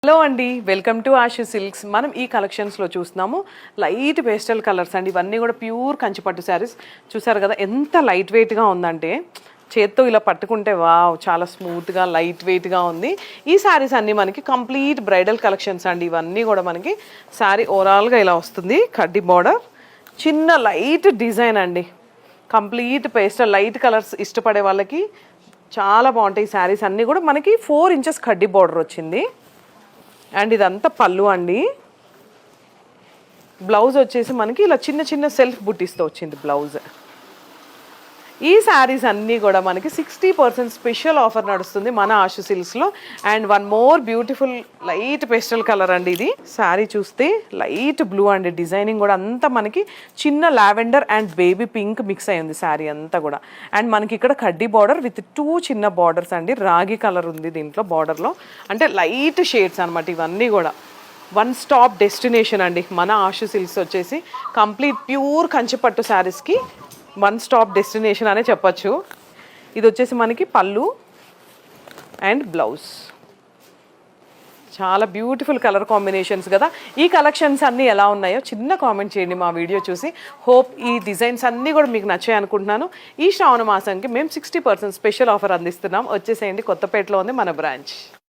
Hello అండి, welcome to Ashu silks. మనం ఈ కలెక్షన్స్లో చూస్తున్నాము లైట్ పేస్టల్ కలర్స్ అండి. ఇవన్నీ కూడా ప్యూర్ కంచిపట్టు శారీస్. చూసారు కదా ఎంత లైట్ వెయిట్గా ఉందంటే, చేత్తో ఇలా పట్టుకుంటే వావ్ చాలా స్మూత్గా లైట్ వెయిట్గా ఉంది. ఈ శారీస్ అన్నీ మనకి కంప్లీట్ బ్రైడల్ కలెక్షన్స్ అండి. ఇవన్నీ కూడా మనకి శారీ ఓవరాల్గా ఇలా వస్తుంది. కడ్డీ బార్డర్, చిన్న లైట్ డిజైన్ అండి. కంప్లీట్ పేస్టల్ లైట్ కలర్స్ ఇష్టపడే వాళ్ళకి చాలా బాగుంటాయి. ఈ శారీస్ అన్నీ కూడా మనకి 4 ఇంచెస్ కడ్డీ బార్డర్ వచ్చింది. అండ్ ఇదంతా పళ్ళు అండి. బ్లౌజ్ వచ్చేసి మనకి ఇలా చిన్న చిన్న సెల్ఫ్ బుట్టీస్తో వచ్చింది బ్లౌజ్. ఈ శారీస్ అన్నీ కూడా మనకి 60% స్పెషల్ ఆఫర్ నడుస్తుంది మన ఆషు సిల్క్స్లో. And one more beautiful light pastel colour అండి. ఇది శారీ చూస్తే లైట్ బ్లూ అండి. డిజైనింగ్ కూడా అంతా మనకి చిన్న lavender and baby pink mix అయ్యింది శారీ అంతా కూడా. అండ్ మనకి ఇక్కడ కడ్డీ బార్డర్ విత్ 2 చిన్న బార్డర్స్ అండి. రాగి కలర్ ఉంది దీంట్లో బార్డర్లో, అంటే లైట్ షేడ్స్ అనమాట. ఇవన్నీ కూడా వన్ స్టాప్ డెస్టినేషన్ అండి మన ఆషు సిల్క్స్ వచ్చేసి. కంప్లీట్ ప్యూర్ కంచిపట్టు శారీస్కి వన్ స్టాప్ డెస్టినేషన్ అనే చెప్పచ్చు. ఇది వచ్చేసి మనకి పళ్ళు అండ్ బ్లౌజ్. చాలా బ్యూటిఫుల్ కలర్ కాంబినేషన్స్ కదా. ఈ కలెక్షన్స్ అన్నీ ఎలా ఉన్నాయో చిన్న కామెంట్ చేయండి మా వీడియో చూసి. హోప్ ఈ డిజైన్స్ అన్నీ కూడా మీకు నచ్చాయి అనుకుంటున్నాను. ఈ శ్రావణ మాసంకి మేము 60% స్పెషల్ ఆఫర్ అందిస్తున్నాం. వచ్చేసేయండి, కొత్తపేటలో ఉంది మన బ్రాంచ్.